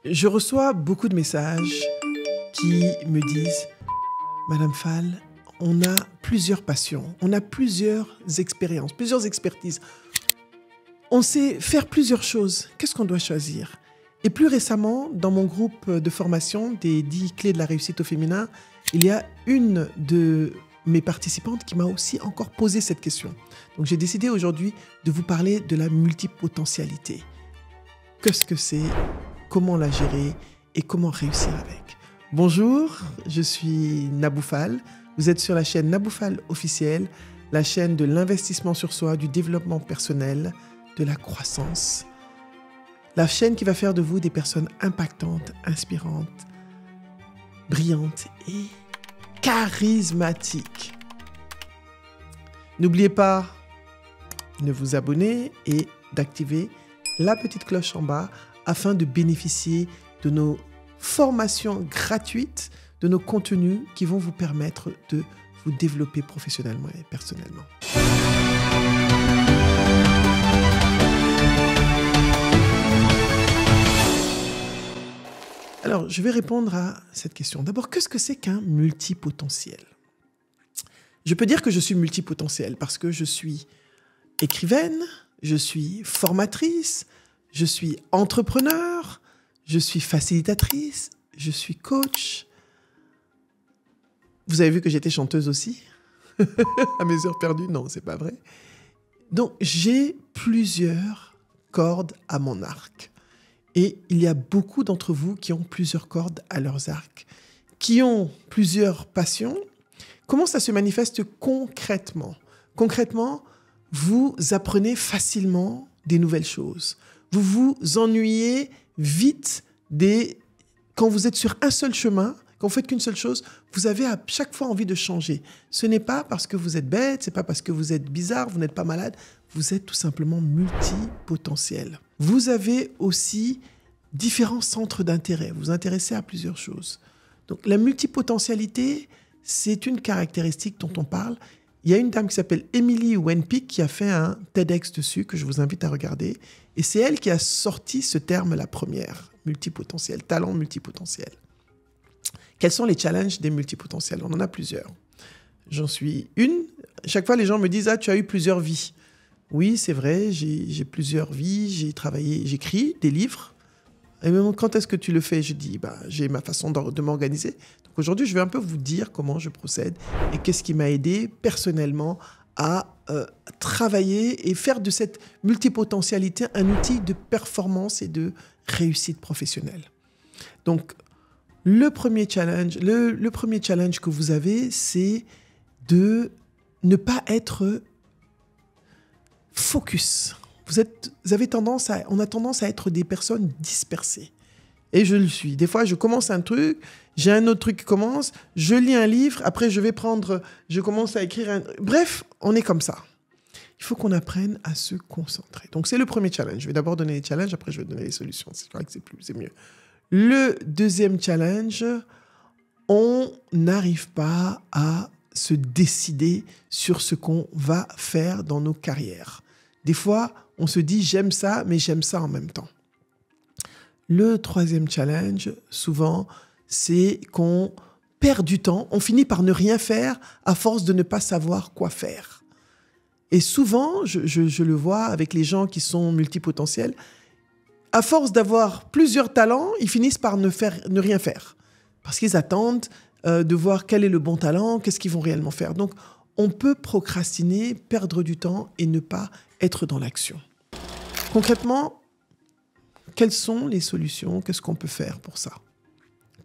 Je reçois beaucoup de messages qui me disent « Madame Fall, on a plusieurs passions, on a plusieurs expériences, plusieurs expertises. On sait faire plusieurs choses. Qu'est-ce qu'on doit choisir ?» Et plus récemment, dans mon groupe de formation des 10 clés de la réussite au féminin, il y a une de mes participantes qui m'a aussi encore posé cette question. Donc j'ai décidé aujourd'hui de vous parler de la multipotentialité. Qu'est-ce que c'est ? Comment la gérer et comment réussir avec. Bonjour, je suis Nabou Fall. Vous êtes sur la chaîne Nabou Fall officielle, la chaîne de l'investissement sur soi, du développement personnel, de la croissance. La chaîne qui va faire de vous des personnes impactantes, inspirantes, brillantes et charismatiques. N'oubliez pas de vous abonner et d'activer la petite cloche en bas afin de bénéficier de nos formations gratuites, de nos contenus qui vont vous permettre de vous développer professionnellement et personnellement. Alors, je vais répondre à cette question. D'abord, qu'est-ce que c'est qu'un multipotentiel ? Je peux dire que je suis multipotentiel parce que je suis écrivaine, je suis formatrice, je suis entrepreneur, je suis facilitatrice, je suis coach. Vous avez vu que j'étais chanteuse aussi à mes heures perdues? Non, c'est pas vrai. Donc, j'ai plusieurs cordes à mon arc. Et il y a beaucoup d'entre vous qui ont plusieurs cordes à leurs arcs, qui ont plusieurs passions. Comment ça se manifeste concrètement ? Concrètement, vous apprenez facilement des nouvelles choses. Vous vous ennuyez vite quand vous êtes sur un seul chemin, quand vous faites qu'une seule chose, vous avez à chaque fois envie de changer. Ce n'est pas parce que vous êtes bête, ce n'est pas parce que vous êtes bizarre, vous n'êtes pas malade, vous êtes tout simplement multipotentiel. Vous avez aussi différents centres d'intérêt, vous vous intéressez à plusieurs choses. Donc la multipotentialité, c'est une caractéristique dont on parle. Il y a une dame qui s'appelle Emily Wenpick qui a fait un TEDx dessus que je vous invite à regarder. Et c'est elle qui a sorti ce terme la première, multipotentiel, talent multipotentiel. Quels sont les challenges des multipotentiels ? On en a plusieurs. J'en suis une. Chaque fois, les gens me disent « Ah, tu as eu plusieurs vies ». Oui, c'est vrai, j'ai plusieurs vies, j'ai travaillé, j'écris des livres. Et même quand est-ce que tu le fais ? Je dis « J'ai ma façon de m'organiser ». Donc aujourd'hui, je vais un peu vous dire comment je procède et qu'est-ce qui m'a aidé personnellement à travailler et faire de cette multipotentialité un outil de performance et de réussite professionnelle. Donc, le premier challenge que vous avez, c'est de ne pas être focus. On a tendance à être des personnes dispersées. Et je le suis. Des fois, je commence un truc, j'ai un autre truc qui commence, je lis un livre, après je commence à écrire Bref, on est comme ça. Il faut qu'on apprenne à se concentrer. Donc, c'est le premier challenge. Je vais d'abord donner les challenges, après je vais donner les solutions. C'est vrai que c'est mieux. Le deuxième challenge, on n'arrive pas à se décider sur ce qu'on va faire dans nos carrières. Des fois, on se dit « j'aime ça, mais j'aime ça en même temps ». Le troisième challenge, souvent, c'est qu'on perd du temps, on finit par ne rien faire à force de ne pas savoir quoi faire. Et souvent, je le vois avec les gens qui sont multipotentiels, à force d'avoir plusieurs talents, ils finissent par ne rien faire. Parce qu'ils attendent de voir quel est le bon talent, qu'est-ce qu'ils vont réellement faire. Donc, on peut procrastiner, perdre du temps et ne pas être dans l'action. Concrètement, quelles sont les solutions? Qu'est-ce qu'on peut faire pour ça?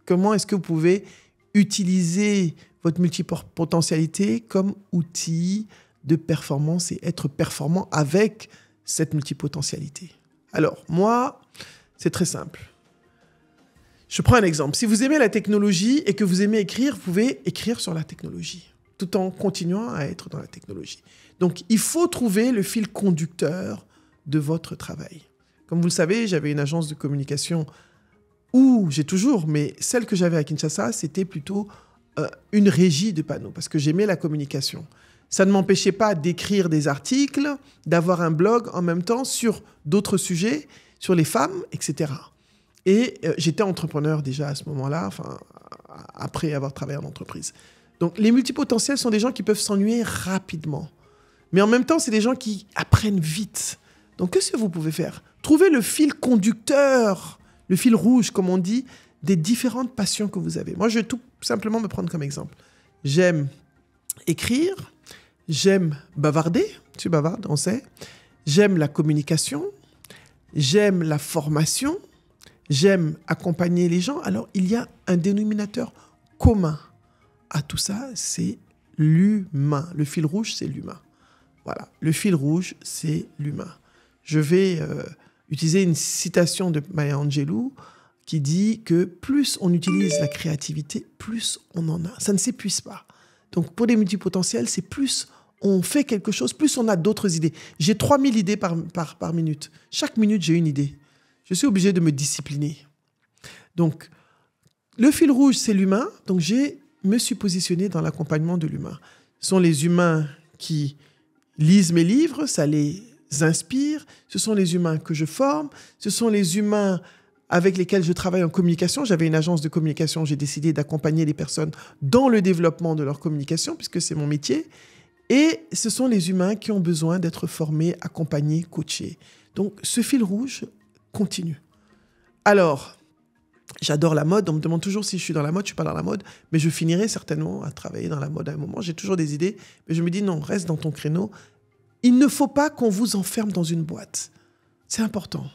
Comment est-ce que vous pouvez utiliser votre multipotentialité comme outil de performance et être performant avec cette multipotentialité? Alors, moi, c'est très simple. Je prends un exemple. Si vous aimez la technologie et que vous aimez écrire, vous pouvez écrire sur la technologie, tout en continuant à être dans la technologie. Donc, il faut trouver le fil conducteur de votre travail. Comme vous le savez, j'avais une agence de communication où j'ai toujours, mais celle que j'avais à Kinshasa, c'était plutôt une régie de panneaux parce que j'aimais la communication. Ça ne m'empêchait pas d'écrire des articles, d'avoir un blog en même temps sur d'autres sujets, sur les femmes, etc. Et j'étais entrepreneur déjà à ce moment-là, enfin, après avoir travaillé en entreprise. Donc, les multipotentiels sont des gens qui peuvent s'ennuyer rapidement. Mais en même temps, c'est des gens qui apprennent vite. Donc, qu'est-ce que vous pouvez faire? Trouvez le fil conducteur, le fil rouge, comme on dit, des différentes passions que vous avez. Moi, je vais tout simplement me prendre comme exemple. J'aime écrire, j'aime bavarder, tu bavardes, on sait. J'aime la communication, j'aime la formation, j'aime accompagner les gens. Alors, il y a un dénominateur commun à tout ça, c'est l'humain. Le fil rouge, c'est l'humain. Voilà, le fil rouge, c'est l'humain. Je vais utiliser une citation de Maya Angelou qui dit que plus on utilise la créativité, plus on en a. Ça ne s'épuise pas. Donc, pour les multipotentiels, c'est plus on fait quelque chose, plus on a d'autres idées. J'ai 3000 idées par minute. Chaque minute, j'ai une idée. Je suis obligé de me discipliner. Donc, le fil rouge, c'est l'humain. Donc, je me suis positionné dans l'accompagnement de l'humain. Ce sont les humains qui lisent mes livres, ça les inspire. Ce sont les humains que je forme. Ce sont les humains avec lesquels je travaille en communication. J'avais une agence de communication. J'ai décidé d'accompagner les personnes dans le développement de leur communication, puisque c'est mon métier. Et ce sont les humains qui ont besoin d'être formés, accompagnés, coachés. Donc, ce fil rouge continue. Alors, j'adore la mode. On me demande toujours si je suis dans la mode. Je ne suis pas dans la mode, mais je finirai certainement à travailler dans la mode à un moment. J'ai toujours des idées, mais je me dis non, reste dans ton créneau. Il ne faut pas qu'on vous enferme dans une boîte. C'est important.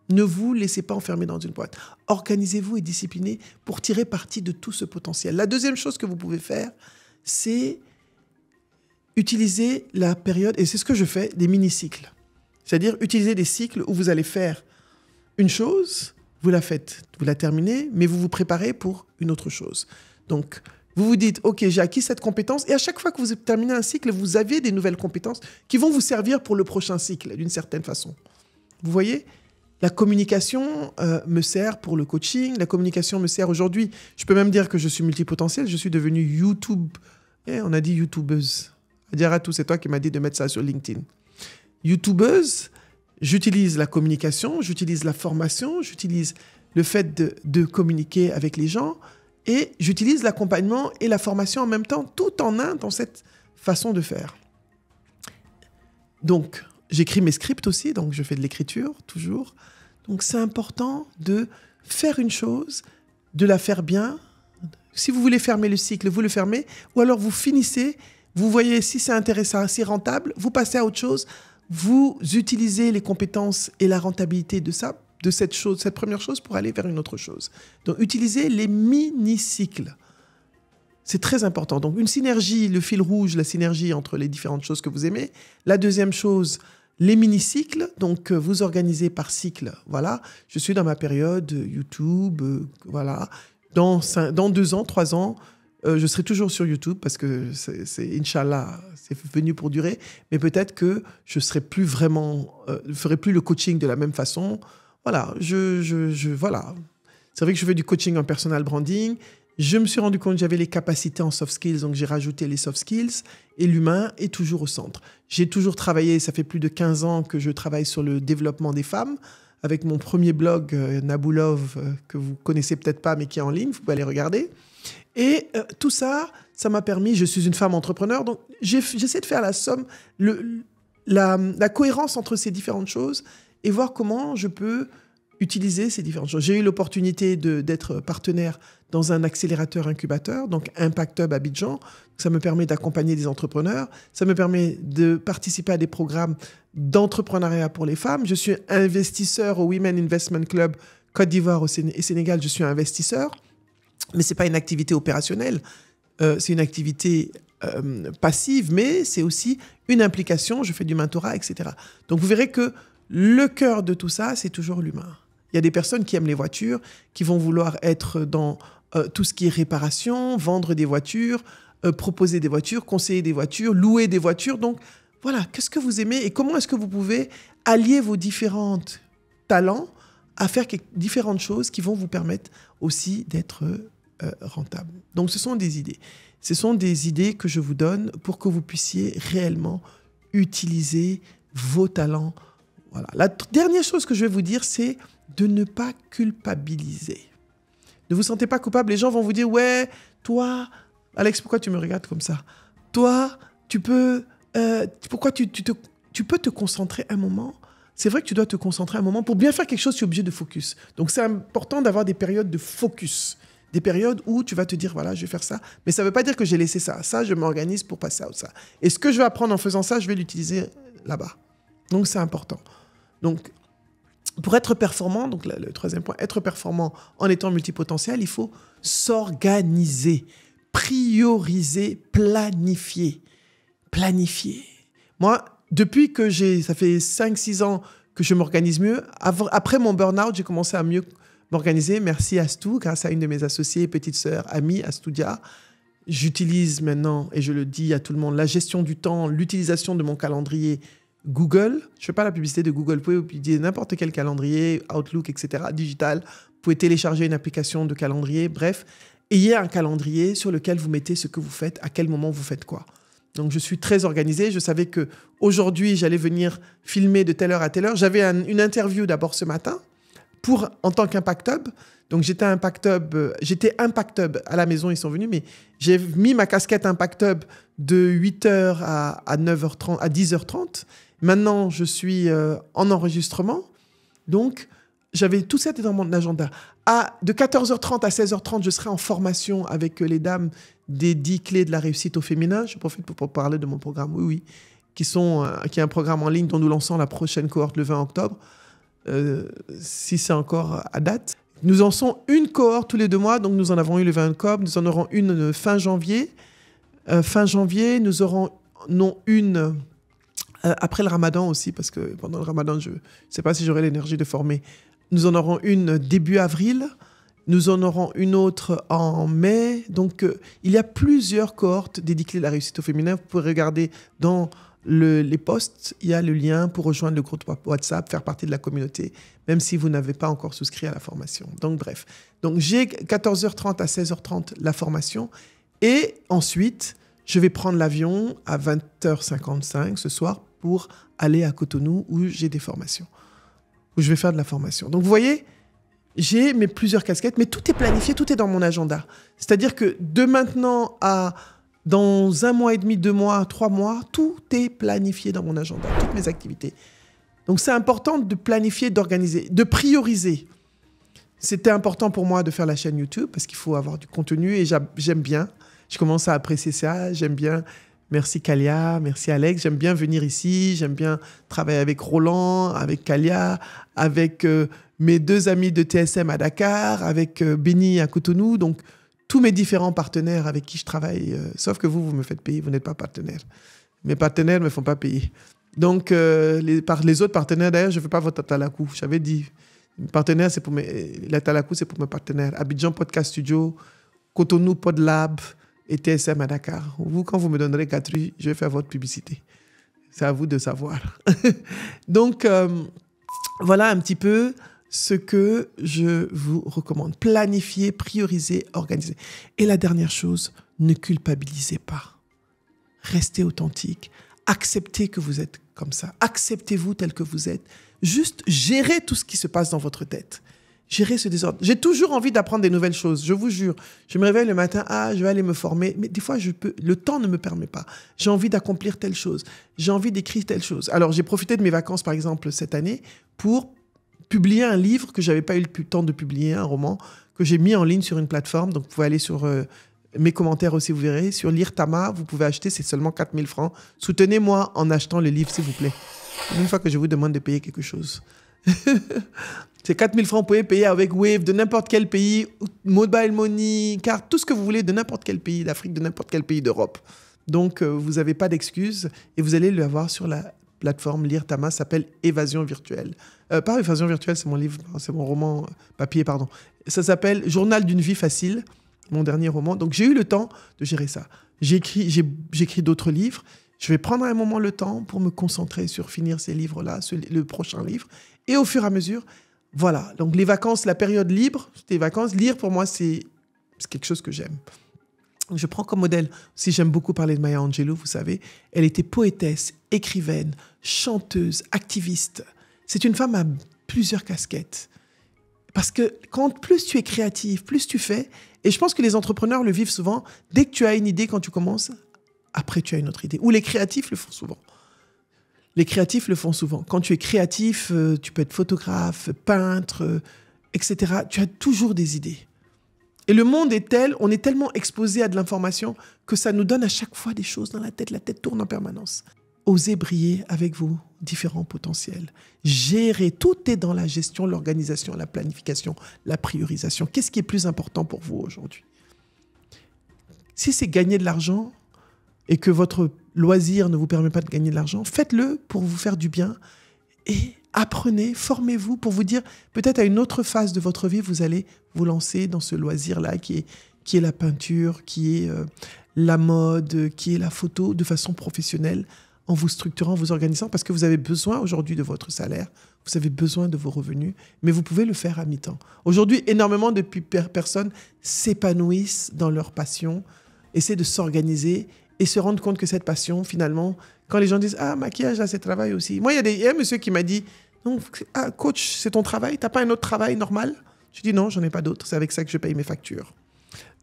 Ne vous laissez pas enfermer dans une boîte. Organisez-vous et disciplinez pour tirer parti de tout ce potentiel. La deuxième chose que vous pouvez faire, c'est utiliser la période, et c'est ce que je fais, des mini-cycles. C'est-à-dire utiliser des cycles où vous allez faire une chose, vous la faites, vous la terminez, mais vous vous préparez pour une autre chose. Donc, vous vous dites, OK, j'ai acquis cette compétence, et à chaque fois que vous terminez un cycle, vous avez des nouvelles compétences qui vont vous servir pour le prochain cycle, d'une certaine façon. Vous voyez ? La communication me sert pour le coaching, la communication me sert aujourd'hui. Je peux même dire que je suis multipotentiel, je suis devenue YouTube, on a dit YouTubeuse. Dire à tous, c'est toi qui m'as dit de mettre ça sur LinkedIn. YouTubeuse, j'utilise la communication, j'utilise la formation, j'utilise le fait de communiquer avec les gens et j'utilise l'accompagnement et la formation en même temps, tout en un dans cette façon de faire. Donc, j'écris mes scripts aussi, donc je fais de l'écriture, toujours. Donc, c'est important de faire une chose, de la faire bien. Si vous voulez fermer le cycle, vous le fermez, ou alors vous finissez. Vous voyez si c'est intéressant, si rentable, vous passez à autre chose, vous utilisez les compétences et la rentabilité de ça, de cette chose, cette première chose pour aller vers une autre chose. Donc, utilisez les mini-cycles. C'est très important. Donc, une synergie, le fil rouge, la synergie entre les différentes choses que vous aimez. La deuxième chose, les mini-cycles. Donc, vous organisez par cycle. Voilà. Je suis dans ma période YouTube. Voilà. Dans 2 ans, 3 ans, je serai toujours sur YouTube parce que c'est Inch'Allah, c'est venu pour durer. Mais peut-être que je serai plus vraiment, ferai plus le coaching de la même façon. Voilà, voilà. C'est vrai que je fais du coaching en personal branding. Je me suis rendu compte que j'avais les capacités en soft skills, donc j'ai rajouté les soft skills et l'humain est toujours au centre. J'ai toujours travaillé, ça fait plus de 15 ans que je travaille sur le développement des femmes avec mon premier blog Naboulove que vous connaissez peut-être pas mais qui est en ligne, vous pouvez aller regarder. Et tout ça, ça m'a permis, je suis une femme entrepreneur, donc j'essaie de faire la somme, la cohérence entre ces différentes choses et voir comment je peux utiliser ces différentes choses. J'ai eu l'opportunité d'être partenaire dans un accélérateur incubateur, donc Impact Hub Abidjan. Ça me permet d'accompagner des entrepreneurs. Ça me permet de participer à des programmes d'entrepreneuriat pour les femmes. Je suis investisseur au Women Investment Club Côte d'Ivoire et Sénégal. Je suis investisseur. Mais ce n'est pas une activité opérationnelle, c'est une activité passive, mais c'est aussi une implication, je fais du mentorat, etc. Donc vous verrez que le cœur de tout ça, c'est toujours l'humain. Il y a des personnes qui aiment les voitures, qui vont vouloir être dans tout ce qui est réparation, vendre des voitures, proposer des voitures, conseiller des voitures, louer des voitures. Donc voilà, qu'est-ce que vous aimez et comment est-ce que vous pouvez allier vos différents talents à faire différentes choses qui vont vous permettre aussi d'être rentable. Donc, ce sont des idées. Ce sont des idées que je vous donne pour que vous puissiez réellement utiliser vos talents. Voilà. La dernière chose que je vais vous dire, c'est de ne pas culpabiliser. Ne vous sentez pas coupable. Les gens vont vous dire, ouais, toi, Alex, pourquoi tu me regardes comme ça? Toi, tu peux, pourquoi tu peux te concentrer un moment. C'est vrai que tu dois te concentrer un moment. Pour bien faire quelque chose, tu es obligé de focus. Donc, c'est important d'avoir des périodes de focus. Des périodes où tu vas te dire, voilà, je vais faire ça. Mais ça ne veut pas dire que j'ai laissé ça. Ça, je m'organise pour passer à ça. Et ce que je vais apprendre en faisant ça, je vais l'utiliser là-bas. Donc, c'est important. Donc, pour être performant, donc le troisième point, être performant en étant multipotentiel, il faut s'organiser, prioriser, planifier. Planifier. Moi, depuis que ça fait 5-6 ans que je m'organise mieux, après mon burn-out, j'ai commencé à mieux m'organiser. Merci Astou, grâce à une de mes associées, petite sœur, amie, Astoudia. J'utilise maintenant, et je le dis à tout le monde, la gestion du temps, l'utilisation de mon calendrier Google. Je ne fais pas la publicité de Google. Vous pouvez utiliser n'importe quel calendrier, Outlook, etc., digital. Vous pouvez télécharger une application de calendrier. Bref, ayez un calendrier sur lequel vous mettez ce que vous faites, à quel moment vous faites quoi. Donc, je suis très organisé. Je savais qu'aujourd'hui, j'allais venir filmer de telle heure à telle heure. J'avais une interview d'abord ce matin en tant qu'Impact Hub. Donc, j'étais Impact Hub à la maison, ils sont venus, mais j'ai mis ma casquette Impact Hub de 8h à 9h30, à 10h30. Maintenant, je suis en enregistrement. Donc, j'avais tout ça dans mon agenda. De 14h30 à 16h30, je serai en formation avec les dames des 10 clés de la réussite au féminin. Je profite pour parler de mon programme, oui, qui est un programme en ligne dont nous lançons la prochaine cohorte le 20 octobre, si c'est encore à date. Nous lançons une cohorte tous les 2 mois, donc nous en avons eu le 20 octobre, nous en aurons une fin janvier. Fin janvier, nous aurons une après le ramadan aussi, parce que pendant le ramadan, je ne sais pas si j'aurai l'énergie de former. Nous en aurons une début avril. Nous en aurons une autre en mai. Donc, il y a plusieurs cohortes des 10 clés de la réussite au féminin. Vous pouvez regarder dans les posts. Il y a le lien pour rejoindre le groupe WhatsApp, faire partie de la communauté, même si vous n'avez pas encore souscrit à la formation. Donc, bref. Donc, j'ai 14h30 à 16h30 la formation. Et ensuite, je vais prendre l'avion à 20h55 ce soir pour aller à Cotonou où j'ai des formations, où je vais faire de la formation. Donc, vous voyez, j'ai mes plusieurs casquettes, mais tout est planifié, tout est dans mon agenda. C'est-à-dire que de maintenant à dans 1 mois et demi, 2 mois, 3 mois, tout est planifié dans mon agenda, toutes mes activités. Donc, c'est important de planifier, d'organiser, de prioriser. C'était important pour moi de faire la chaîne YouTube parce qu'il faut avoir du contenu et j'aime bien. Je commence à apprécier ça, j'aime bien. Merci Kalia, merci Alex. J'aime bien venir ici, j'aime bien travailler avec Roland, avec Kalia, avec mes 2 amis de TSM à Dakar, avec Benny à Cotonou. Donc, tous mes différents partenaires avec qui je travaille, sauf que vous me faites payer, vous n'êtes pas partenaire. Mes partenaires ne me font pas payer. Donc, les autres partenaires, d'ailleurs, je ne veux pas votre talakou. J'avais dit, partenaire, c'est pour la talakou, c'est pour mes partenaires. Abidjan Podcast Studio, Cotonou Podlab et TSM à Dakar. Vous, quand vous me donnerez 4 rues, je vais faire votre publicité. C'est à vous de savoir. Donc, voilà un petit peu ce que je vous recommande. Planifier, prioriser, organiser. Et la dernière chose, ne culpabilisez pas. Restez authentique. Acceptez que vous êtes comme ça. Acceptez-vous tel que vous êtes. Juste gérez tout ce qui se passe dans votre tête. Gérer ce désordre. J'ai toujours envie d'apprendre des nouvelles choses, je vous jure. Je me réveille le matin, je vais aller me former. Mais des fois, le temps ne me permet pas. J'ai envie d'accomplir telle chose. J'ai envie d'écrire telle chose. Alors, j'ai profité de mes vacances, par exemple, cette année, pour publier un livre que je n'avais pas eu le temps de publier, un roman, que j'ai mis en ligne sur une plateforme. Donc, vous pouvez aller sur mes commentaires aussi, vous verrez. Sur Lire Tama, vous pouvez acheter, c'est seulement 4 000 francs. Soutenez-moi en achetant le livre, s'il vous plaît. Une fois que je vous demande de payer quelque chose. C'est 4 000 francs, vous pouvez payer avec Wave de n'importe quel pays, Mobile Money, carte, tout ce que vous voulez de n'importe quel pays d'Afrique, de n'importe quel pays d'Europe. Donc, vous n'avez pas d'excuses et vous allez l'avoir sur la plateforme Lire Tama, ça s'appelle Évasion virtuelle. Pas Évasion virtuelle, c'est mon livre, c'est mon roman papier, pardon. Ça s'appelle Journal d'une vie facile, mon dernier roman. Donc, j'ai eu le temps de gérer ça. J'écris d'autres livres. Je vais prendre un moment le temps pour me concentrer sur finir ces livres-là, le prochain livre. Et au fur et à mesure, voilà. Donc, les vacances, la période libre, les vacances, lire pour moi, c'est quelque chose que j'aime. Je prends comme modèle, si j'aime beaucoup parler de Maya Angelou, vous savez, elle était poétesse, écrivaine, chanteuse, activiste. C'est une femme à plusieurs casquettes. Parce que plus tu es créatif, plus tu fais, et je pense que les entrepreneurs le vivent souvent, dès que tu as une idée, quand tu commences, après tu as une autre idée. Ou les créatifs le font souvent. Les créatifs le font souvent. Quand tu es créatif, tu peux être photographe, peintre, etc. Tu as toujours des idées. Et le monde est tel, on est tellement exposé à de l'information que ça nous donne à chaque fois des choses dans la tête tourne en permanence. Osez briller avec vos différents potentiels. Gérer, tout est dans la gestion, l'organisation, la planification, la priorisation. Qu'est-ce qui est plus important pour vous aujourd'hui? Si c'est gagner de l'argent et que votre loisir ne vous permet pas de gagner de l'argent, faites-le pour vous faire du bien et apprenez, formez-vous pour vous dire, peut-être à une autre phase de votre vie, vous allez vous lancer dans ce loisir-là qui est la peinture, qui est la mode, qui est la photo de façon professionnelle, en vous structurant, en vous organisant, parce que vous avez besoin aujourd'hui de votre salaire, vous avez besoin de vos revenus, mais vous pouvez le faire à mi-temps. Aujourd'hui, énormément de personnes s'épanouissent dans leur passion, essaient de s'organiser et se rendre compte que cette passion, finalement, quand les gens disent « Ah, maquillage, là, c'est travail aussi ». Moi, il y a un monsieur qui m'a dit « Non, ah, coach, c'est ton travail, t'as pas un autre travail normal ?» Je dis « Non, j'en ai pas d'autre, c'est avec ça que je paye mes factures ».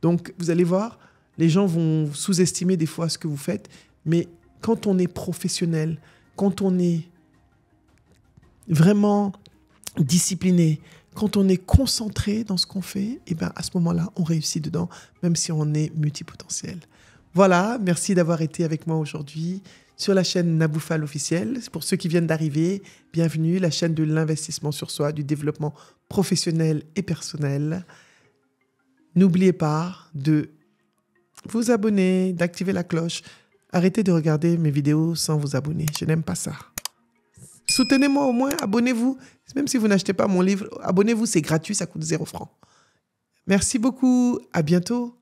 Donc, vous allez voir, les gens vont sous-estimer des fois ce que vous faites, mais quand on est professionnel, quand on est vraiment discipliné, quand on est concentré dans ce qu'on fait, et ben à ce moment-là, on réussit dedans, même si on est multipotentiel. Voilà, merci d'avoir été avec moi aujourd'hui sur la chaîne Naboufal officielle. Pour ceux qui viennent d'arriver, bienvenue, la chaîne de l'investissement sur soi, du développement professionnel et personnel. N'oubliez pas de vous abonner, d'activer la cloche. Arrêtez de regarder mes vidéos sans vous abonner. Je n'aime pas ça. Soutenez-moi au moins, abonnez-vous. Même si vous n'achetez pas mon livre, abonnez-vous, c'est gratuit, ça coûte 0 francs. Merci beaucoup, à bientôt.